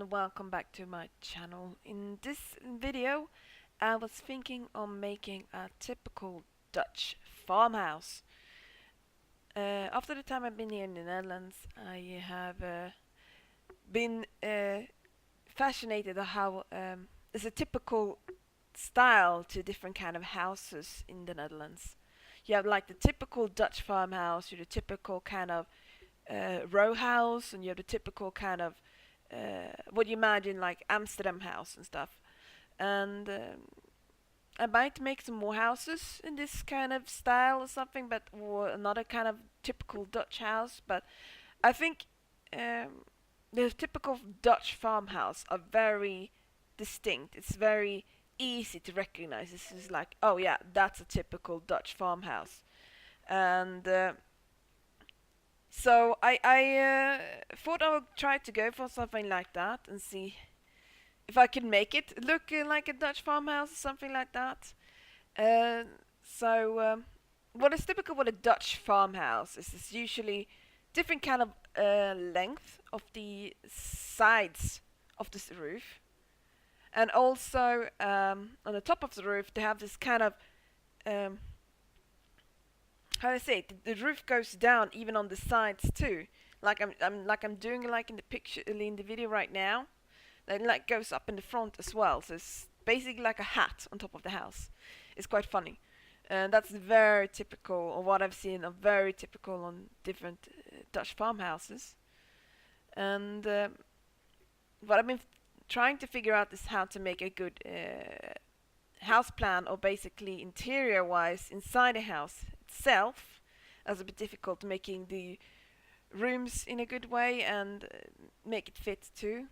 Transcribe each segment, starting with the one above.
and welcome back to my channel. In this video I was thinking of making a typical Dutch farmhouse. After the time I've been here in the Netherlands, I have been fascinated of how there's a typical style to different kind of houses in the Netherlands. You have like the typical Dutch farmhouse, you have the typical kind of row house, and you have the typical kind of what you imagine like Amsterdam house and stuff. And I might make some more houses in this kind of style or something, but or another kind of typical Dutch house. But I think the typical Dutch farmhouse are very distinct. It's very easy to recognize. This is like, oh yeah, that's a typical Dutch farmhouse. And so I thought I would try to go for something like that and see if I can make it look like a Dutch farmhouse or something like that. Uh, so what is typical with a Dutch farmhouse is it's usually different kind of length of the sides of this roof, and also on the top of the roof they have this kind of um, how do I say it? The roof goes down even on the sides too. I'm doing like in the picture in the video right now. It like goes up in the front as well. So it's basically like a hat on top of the house. It's quite funny. And that's very typical, or what I've seen of very typical on different Dutch farmhouses. And what I've been trying to figure out is how to make a good house plan, or basically interior wise inside the house itself. As a bit difficult making the rooms in a good way and make it fit too.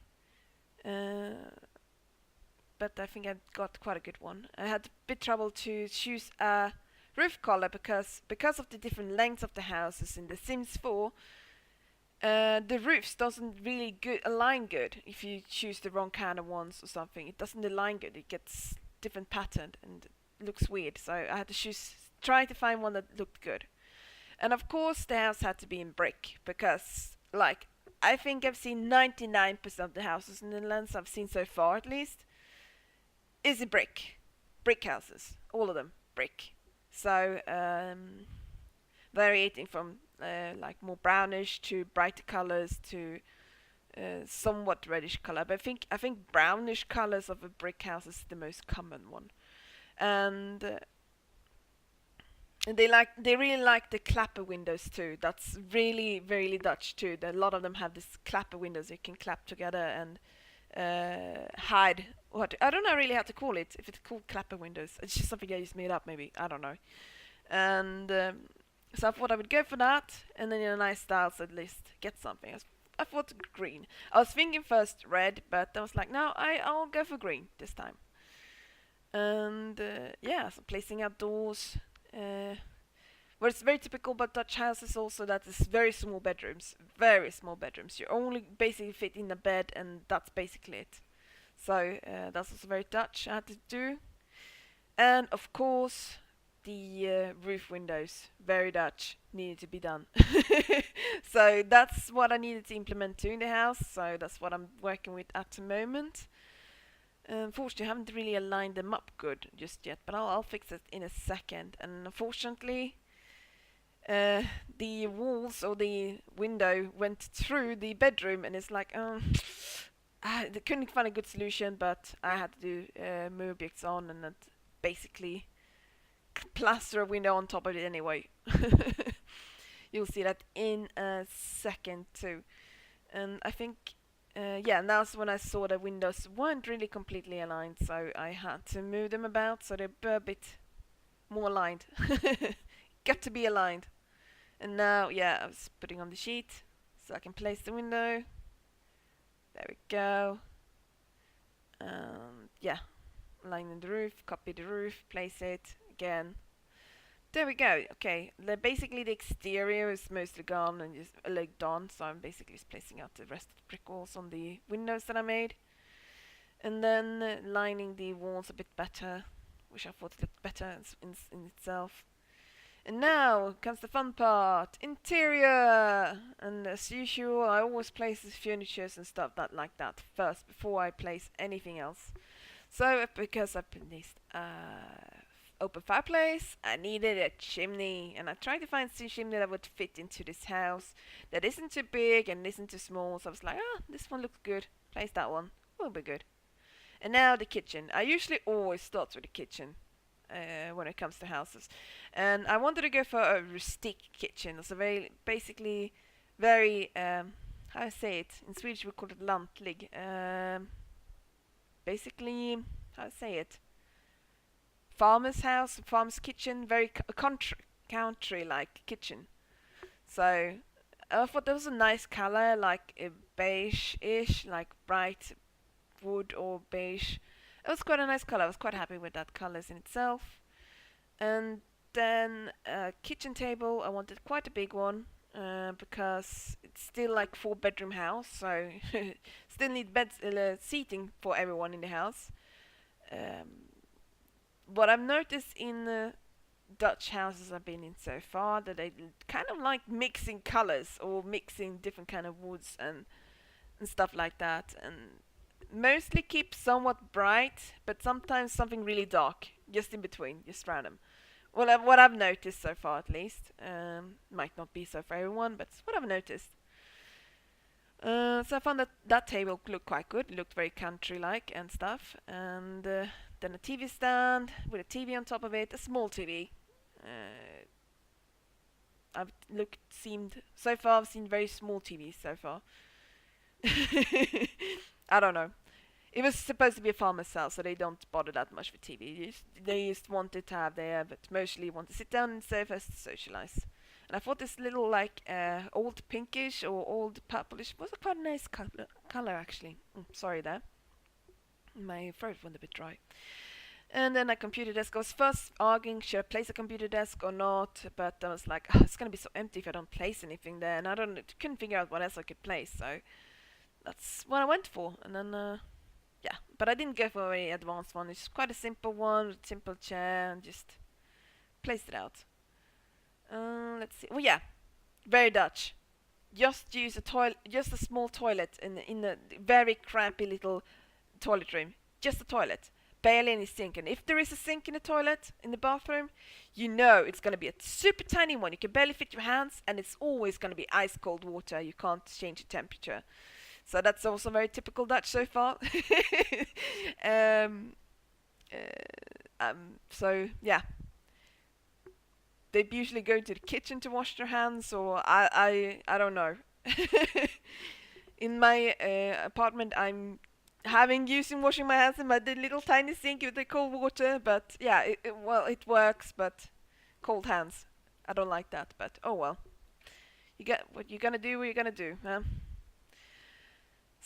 But I think I got quite a good one. I had a bit trouble to choose a roof color because of the different lengths of the houses in The Sims 4. The roofs doesn't really align good if you choose the wrong kind of ones or something. It doesn't align good. It gets different pattern and looks weird. So I had to try to find one that looked good. And of course the house had to be in brick because like I think I've seen 99% of the houses in the Netherlands I've seen so far at least is a brick houses, all of them brick. So varying from like more brownish to brighter colors to somewhat reddish color. But I think brownish colors of a brick house is the most common one, and they really like the clapper windows too. That's really Dutch too. A lot of them have this clapper windows you can clap together and hide. What I don't know really how to call it. If it's called clapper windows, it's just something I just made up. Maybe I don't know. And so I thought I would go for that, and then in a nice style, so at least get something. I thought green. I was thinking first red, but I was like, no, I'll go for green this time. And yeah, so placing outdoors. What is very typical about Dutch houses also that is very small bedrooms. You only basically fit in a bed, and that's basically it. So that's also very Dutch I had to do. And of course the roof windows, very Dutch, needed to be done. So that's what I needed to implement too in the house. So that's what I'm working with at the moment. Unfortunately, I haven't really aligned them up good just yet, but I'll fix it in a second. And unfortunately, the walls or the window went through the bedroom, and it's like, I couldn't find a good solution, but I had to do Mobius on and then basically plaster a window on top of it anyway. You'll see that in a second too. And I think yeah, and that's when I saw the windows weren't really completely aligned, so I had to move them about so they're a bit more aligned. Got to be aligned. And now, yeah, I was putting on the sheet so I can place the window. There we go. Yeah, aligning the roof, copy the roof, place it again. There we go. Okay, basically the exterior is mostly gone and just done, so I'm basically just placing out the rest of the brick walls on the windows that I made. And then lining the walls a bit better, which I thought looked better in itself. And now comes the fun part, interior. And as usual, I always place the furnitures and stuff like that first before I place anything else. So because I put this open fireplace, I needed a chimney, and I tried to find a chimney that would fit into this house, that isn't too big and isn't too small. So I was like, this one looks good. Place that one. Will be good. And now the kitchen. I usually always start with the kitchen when it comes to houses, and I wanted to go for a rustic kitchen. It's a very basically very how I say it in Swedish we call it lantlig. Basically, how I say it, farmer's house, farmer's kitchen, very country like kitchen. So I thought that was a nice color, like a beige-ish, like bright wood or beige. It was quite a nice color. I was quite happy with that colors in itself. And then a kitchen table. I wanted quite a big one because it's still like 4-bedroom house, so still need beds, seating for everyone in the house. What I've noticed in Dutch houses I've been in so far, that they kind of like mixing colors or mixing different kind of woods and stuff like that, and mostly keep somewhat bright, but sometimes something really dark, just in between, just random. Well, what I've noticed so far, at least, might not be so for everyone, but what I've noticed. So I found that that table looked quite good. It looked very country-like and stuff, and then a TV stand with a TV on top of it, a small TV. I've seen very small TVs so far. I don't know. It was supposed to be a farmer's house, so they don't bother that much with TV. They just wanted to have there, but mostly want to sit down and surface to socialize. And I thought this little like old pinkish or old purplish was a quite nice color actually. Sorry there. My throat went a bit dry. And then a computer desk. I was first arguing should I place a computer desk or not, but I was like, it's gonna be so empty if I don't place anything there, and I couldn't figure out what else I could place, so that's what I went for. And then yeah, but I didn't go for a very advanced one. It's quite a simple one with a simple chair, and just placed it out. Let's see. Well, yeah, very Dutch. Just use just a small toilet in a very crampy little toilet room. Just a toilet, barely any sink. And if there is a sink in the toilet in the bathroom, you know it's gonna be a super tiny one. You can barely fit your hands, and it's always gonna be ice cold water. You can't change the temperature. So that's also very typical Dutch so far. So yeah, they usually go to the kitchen to wash their hands, or I don't know. In my apartment, I'm using washing my hands in my little tiny sink with the cold water. But yeah, it works, but cold hands, I don't like that. But oh well, you get what you're gonna do. What you're gonna do, huh?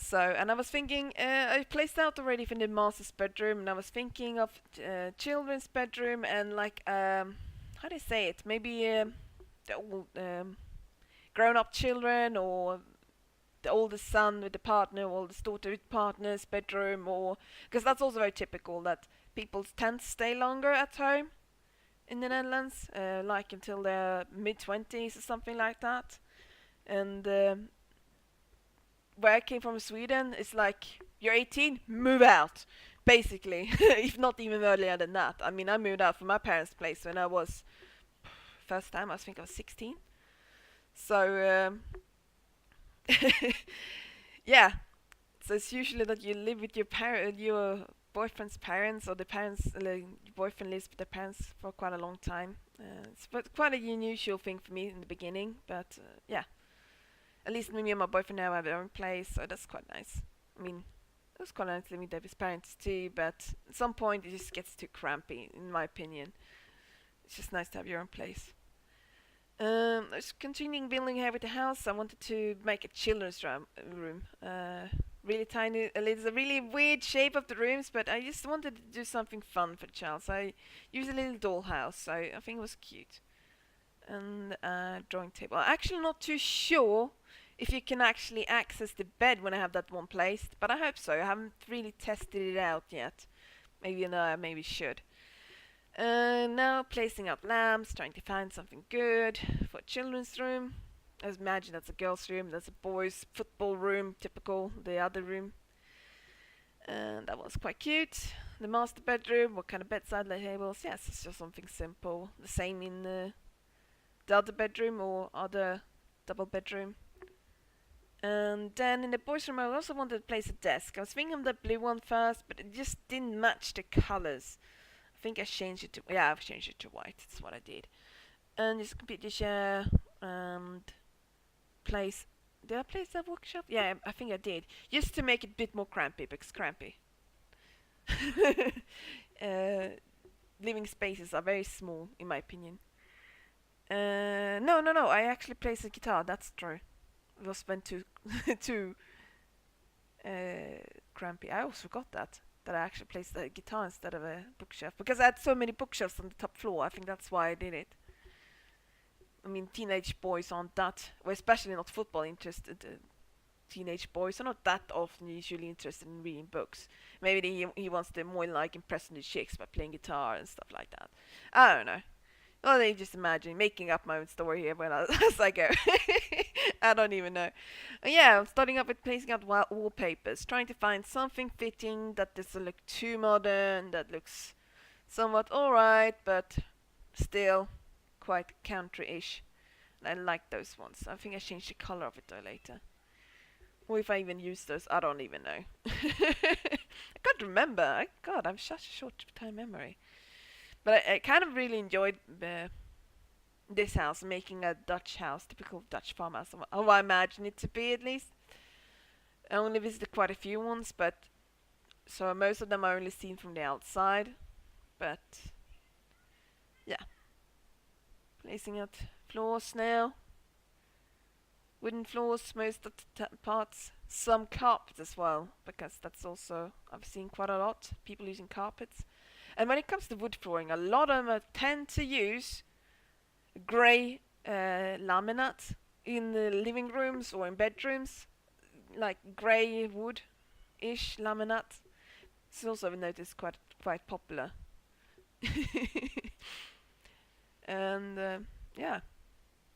So, and I was thinking, I placed out already for the master's bedroom, and I was thinking of children's bedroom and like, how do I say it? Maybe the old grown-up children, or the oldest son with the partner, or oldest daughter with partner's bedroom, or because that's also very typical that people tend to stay longer at home in the Netherlands, like until their mid-20s or something like that, and where I came from, Sweden, it's like you're 18, move out, basically. If not even earlier than that. I mean, I moved out from my parents' place when I was first time. I think I was 16. So yeah. So it's usually that you live with your boyfriend's parents, or the parents. Your boyfriend lives with their parents for quite a long time. It's quite a unusual thing for me in the beginning, but yeah. At least me and my boyfriend now have their own place, so that's quite nice. I mean, it was quite nice living there with his parents too, but at some point it just gets too crampy, in my opinion. It's just nice to have your own place. I was continuing building here with the house. I wanted to make a children's room. Really tiny. It's a really weird shape of the rooms, but I just wanted to do something fun for the child, so I used a little dollhouse, so I think it was cute. And a drawing table. I'm actually not too sure if you can actually access the bed when I have that one placed, but I hope so. I haven't really tested it out yet. Maybe no, maybe should. Now placing out lamps, trying to find something good for a children's room. I imagine that's a girl's room, that's a boys' football room, typical, the other room. And that was quite cute. The master bedroom, what kind of bedside tables? Yes, it's just something simple. The same in the other bedroom or other double bedroom. And then in the boys' room, I also wanted to place a desk. I was thinking of the blue one first, but it just didn't match the colors. I think I changed it to, yeah, I've changed it to white. That's what I did. And just computer chair and place. Did I place that workshop? Yeah, I think I did. Just to make it a bit more crampy, because crampy. Living spaces are very small, in my opinion. No. I actually placed a guitar. That's true. It was meant to too crampy. I almost forgot that I actually placed a guitar instead of a bookshelf because I had so many bookshelves on the top floor. I think that's why I did it. I mean, teenage boys aren't that, well, especially not football interested. Teenage boys are not that often usually interested in reading books. Maybe he wants to more like impressing the chicks by playing guitar and stuff like that. I don't know. Well, they just imagine making up my own story here as I go. I don't even know. Yeah, I'm starting up with placing out wallpapers, trying to find something fitting that doesn't look too modern, that looks somewhat alright, but still quite country-ish. I like those ones. I think I changed the color of it though later. Or if I even use those, I don't even know. I can't remember. God, I have such a short-time memory. But I kind of really enjoyed this house, making a Dutch house, typical Dutch farmhouse. How I imagine it to be, at least. I only visited quite a few ones, but so most of them I only seen from the outside. But yeah, placing out floors now. Wooden floors, most of the parts. Some carpet as well, because that's also I've seen quite a lot people using carpets. And when it comes to wood flooring, a lot of them tend to use grey laminate in the living rooms or in bedrooms, like grey wood-ish laminate. It's also I've noticed quite popular. And yeah,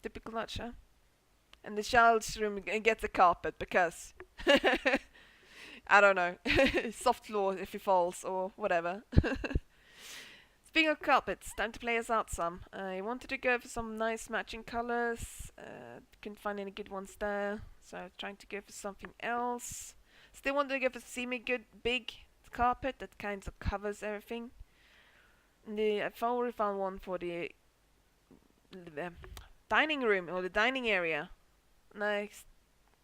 typical Dutch, huh? And the child's room gets a carpet because I don't know, soft floor if he falls or whatever. Speaking of carpets, time to play us out some. I wanted to go for some nice matching colors. Couldn't find any good ones there, so trying to go for something else. Still wanted to go for semi-good big carpet that kind of covers everything. I finally found one for the dining room or the dining area. Next,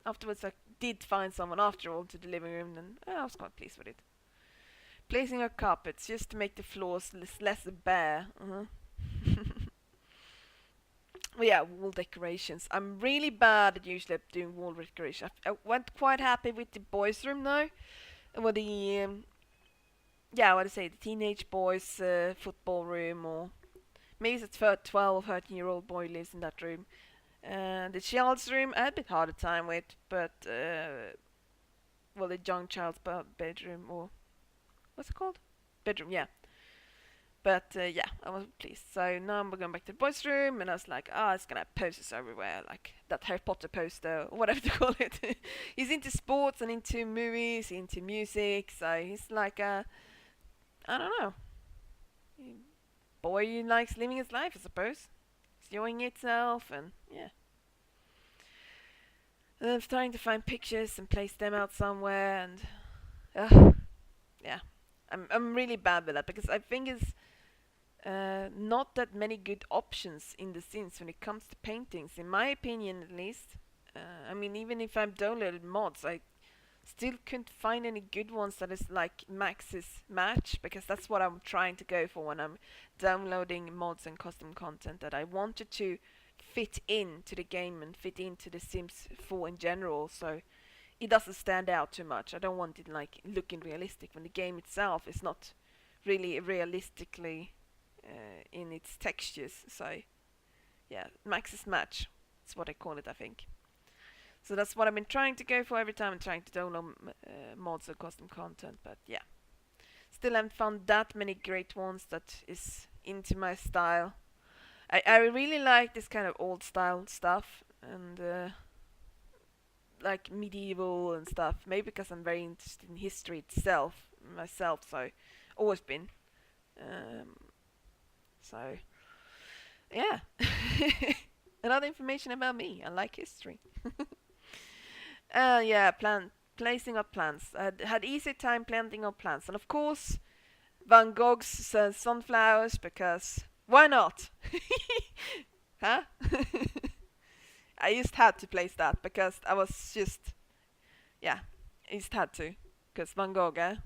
afterwards I did find someone after all to the living room, and I was quite pleased with it. Placing our carpets just to make the floors less bare. Well, yeah, wall decorations. I'm really bad at usually doing wall decoration. I went quite happy with the boys' room now. Well, the the teenage boys' football room, or maybe it's a 12 or 13-year-old boy lives in that room. The child's room I had a bit harder time with, but the young child's bedroom, or what's it called? Bedroom, yeah. But yeah, I was pleased. So now we're going back to the boys' room, and I was like, it's gonna have posters everywhere, like that Harry Potter poster, or whatever to call it. He's into sports and into movies, into music, so he's like I don't know, boy who likes living his life, I suppose. Enjoying itself, and yeah. And I'm starting to find pictures and place them out somewhere, and yeah, I'm really bad with that because I think it's not that many good options in the Sims when it comes to paintings, in my opinion at least. I mean, even if I've downloaded mods, I still couldn't find any good ones that is like Max's match, because that's what I'm trying to go for when I'm downloading mods and custom content, that I wanted to fit into the game and fit into the Sims 4 in general, so it doesn't stand out too much. I don't want it like looking realistic when the game itself is not really realistically in its textures. So yeah, Max's match, that's what I call it, I think. So that's what I've been trying to go for every time I'm trying to download mods or custom content, but yeah. Still haven't found that many great ones that is into my style. I really like this kind of old style stuff and like medieval and stuff. Maybe because I'm very interested in history itself myself, so always been. So yeah, another information about me. I like history. Yeah, placing of plants. I had easy time planting of plants, and of course Van Gogh's sunflowers, because why not? Huh? I just had to place that because I was just, yeah, I just had to, because Van Gogh, eh?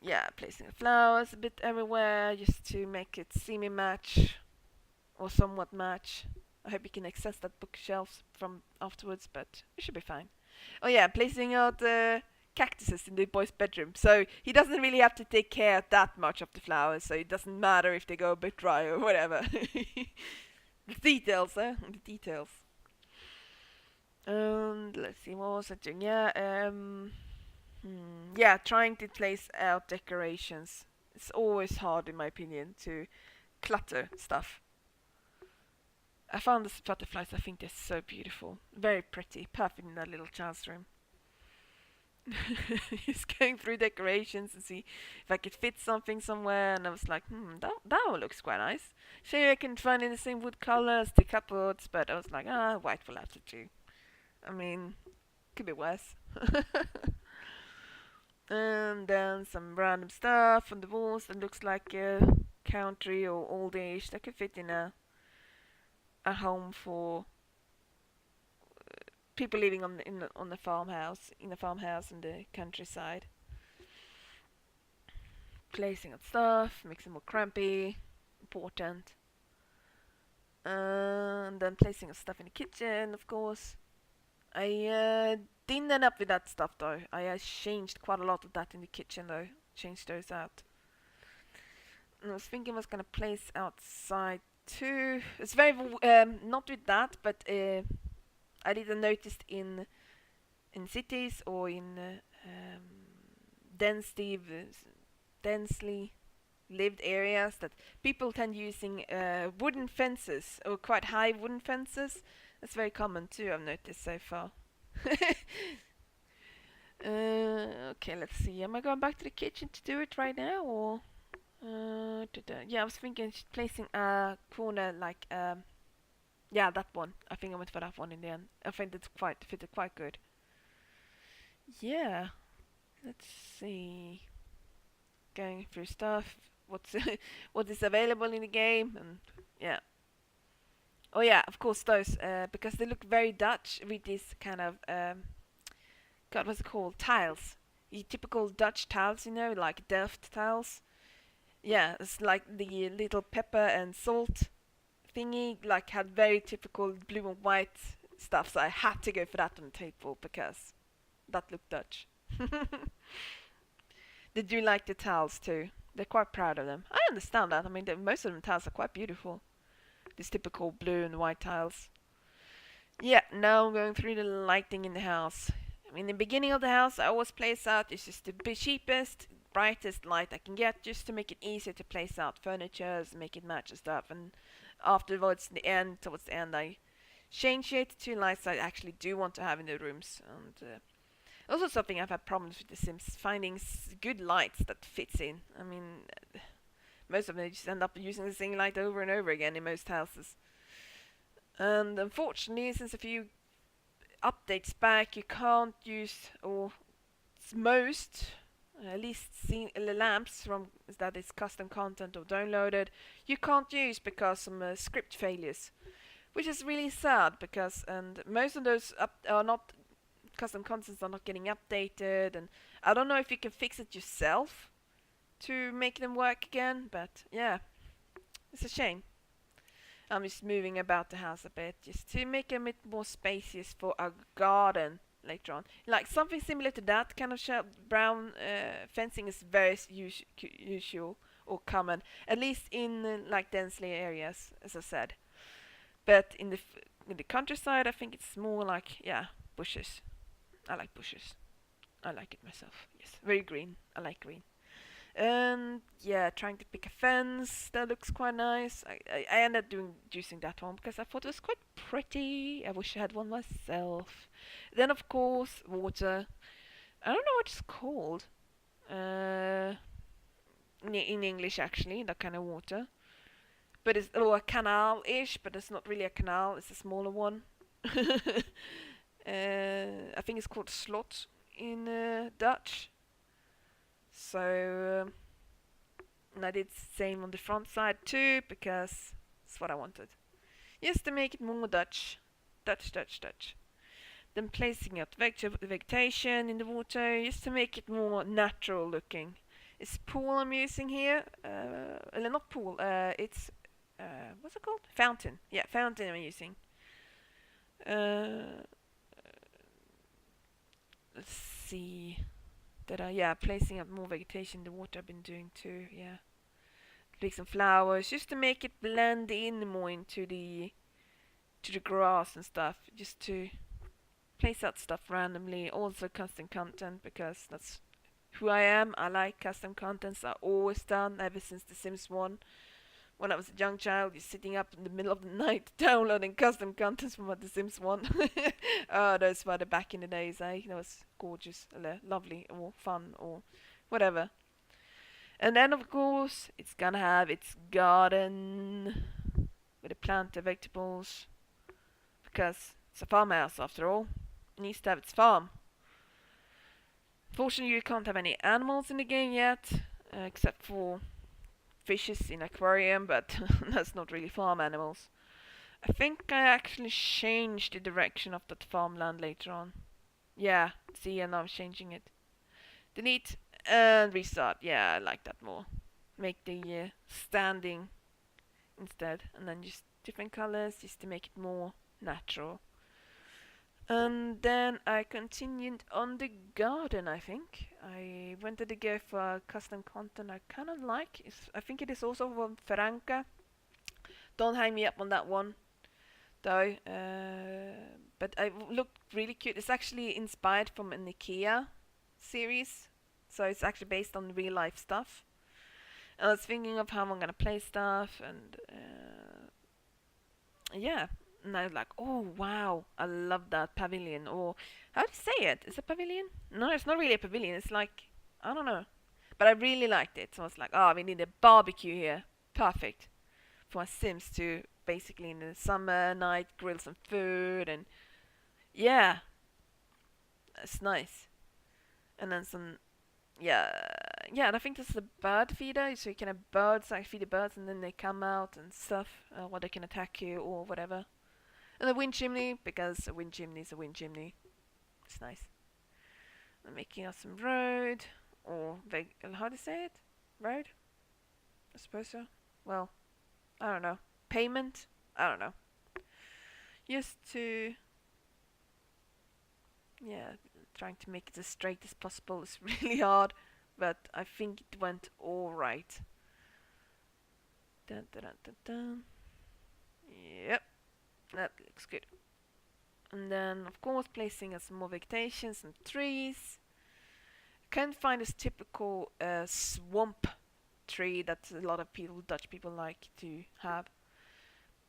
Yeah, placing the flowers a bit everywhere just to make it semi-match or somewhat match. I hope you can access that bookshelf from afterwards, but it should be fine. Oh yeah, placing out cactuses in the boy's bedroom, so he doesn't really have to take care that much of the flowers, so it doesn't matter if they go a bit dry or whatever. The details, eh? The details. And let's see, what was I doing? Yeah, yeah, trying to place out decorations. It's always hard, in my opinion, to clutter stuff. I found these butterflies, I think they're so beautiful. Very pretty, perfect in that little child's room. Just going through decorations and see if I could fit something somewhere, and I was like, that one looks quite nice. Sure, I can find in the same wood color as the cupboards, but I was like, white will have to do. I mean, could be worse. And then some random stuff on the walls that looks like country or oldish that could fit in a home for people living on the farmhouse, in the countryside. Placing of stuff makes it more crampy, important. And then placing of stuff in the kitchen, of course. I didn't end up with that stuff though. I changed quite a lot of that in the kitchen though. Changed those out. And I was thinking I was gonna place outside too. It's very not with that, but I didn't notice in cities or in densely lived areas that people tend using wooden fences or quite high wooden fences. That's very common too, I've noticed so far. Okay, let's see. Am I going back to the kitchen to do it right now, or? Yeah, I was thinking placing a corner like yeah, that one. I think I went for that one in the end. I think it's fitted quite good. Yeah, let's see. Going through stuff. What's what is available in the game, and yeah. Oh yeah, of course those, because they look very Dutch with this kind of God, what's it called? Tiles. The typical Dutch tiles, you know, like Delft tiles. Yeah, it's like the little pepper and salt thingy, like had very typical blue and white stuff. So I had to go for that on the table because that looked Dutch. Did you like the tiles too? They're quite proud of them. I understand that. I mean, most of them tiles are quite beautiful. These typical blue and white tiles. Yeah, now I'm going through the lighting in the house. I mean, in the beginning of the house, I always place out it's just the cheapest, brightest light I can get, just to make it easier to place out furniture, make it match and stuff. And afterwards, towards the end, I change it to lights I actually do want to have in the rooms. And also something I've had problems with The Sims, finding good lights that fits in. I mean, most of them just end up using the same light over and over again in most houses. And unfortunately, since a few updates back, you can't use, or most, at least lamps from that is custom content or downloaded, you can't use because some script failures, which is really sad because and most of those are not custom contents are not getting updated, and I don't know if you can fix it yourself to make them work again, but yeah, it's a shame. I'm just moving about the house a bit just to make a bit more spacious for a garden later on. Like something similar to that kind of brown fencing is very usual or common, at least in like densely areas, as I said. But in the countryside, I think it's more like bushes. I like bushes. I like it myself. Yes, very green. I like green. And yeah, trying to pick a fence that looks quite nice. I ended up using that one because I thought it was quite pretty. I wish I had one myself. Then of course water. I don't know what it's called. In English actually, that kind of water. But it's a canal-ish, but it's not really a canal. It's a smaller one. I think it's called slot in Dutch. So and I did the same on the front side too because that's what I wanted. Just to make it more Dutch. Dutch. Then placing out vegetation in the water just to make it more natural looking. It's pool I'm using here. Not pool. It's what's it called? Fountain. Yeah, fountain I'm using. Let's see. Placing up more vegetation in the water I've been doing too. Yeah, like some flowers just to make it blend in more into the grass and stuff. Just to place out stuff randomly. Also custom content because that's who I am. I like custom contents. I've always done ever since The Sims 1. When I was a young child, just sitting up in the middle of the night downloading custom contents from The Sims 1. Oh, those were the back in the days, eh? That was gorgeous, lovely, or fun, or whatever. And then, of course, it's gonna have its garden with a plant of vegetables. Because it's a farmhouse, after all. It needs to have its farm. Fortunately, you can't have any animals in the game yet, except for fishes in aquarium, but that's not really farm animals. I think I actually changed the direction of that farmland later on. Yeah, see, and now I'm changing it. Delete and restart. Yeah, I like that more. Make the standing instead, and then just different colors just to make it more natural. And then I continued on the garden, I think. I wanted to go for custom content I kind of like. I think it is also from Franca. Don't hang me up on that one, though. But I looked really cute. It's actually inspired from an IKEA series. So it's actually based on real life stuff. I was thinking of how I'm going to play stuff and yeah. And I was like, oh wow, I love that pavilion. Or how do you say it? Is it a pavilion? No, it's not really a pavilion. It's like, I don't know. But I really liked it. So I was like, oh, we need a barbecue here. Perfect. For my Sims to basically in the summer night grill some food and yeah. It's nice. And then some and I think this is a bird feeder, so you can have birds, like feed the birds, and then they come out and stuff, or they can attack you or whatever. And the wind chimney, because a wind chimney is a wind chimney. It's nice. I'm making out some road, or how do you say it? Road? I suppose so. Well, I don't know. Payment? I don't know. Just to, trying to make it as straight as possible is really hard, but I think it went alright. Dun, dun, dun, dun, dun. Yep. That looks good. And then, of course, placing some more vegetation, some trees. Can't find this typical swamp tree that a lot of Dutch people like to have.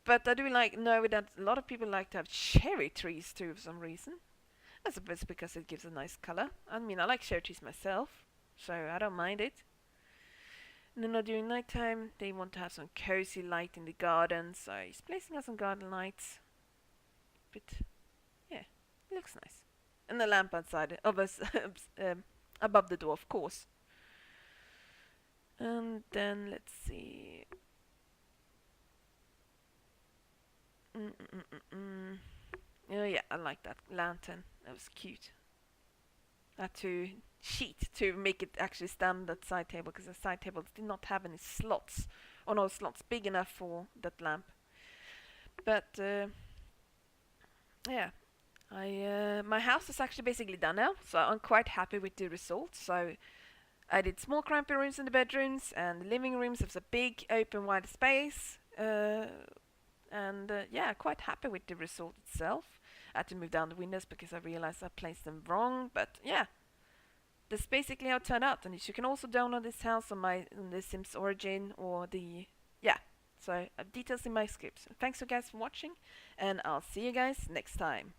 But I do know that a lot of people like to have cherry trees too for some reason. I suppose it's because it gives a nice color. I mean, I like cherry trees myself, so I don't mind it. And then during nighttime, they want to have some cozy light in the garden, so he's placing out some garden lights. But yeah, it looks nice. And the lamp outside of us, above the door, of course. And then let's see. Oh yeah, I like that lantern. That was cute. I had to cheat to make it actually stand that side table because the side table did not have any slots, or no slots big enough for that lamp. But yeah, my house is actually basically done now, so I'm quite happy with the results. So I did small crampy rooms in the bedrooms, and the living rooms was a big open wide space. Quite happy with the result itself. I had to move down the windows because I realized I placed them wrong, but yeah, that's basically how it turned out. And you can also download this house on the Sims Origin or the so details in my scripts. Thanks you guys for watching, and I'll see you guys next time.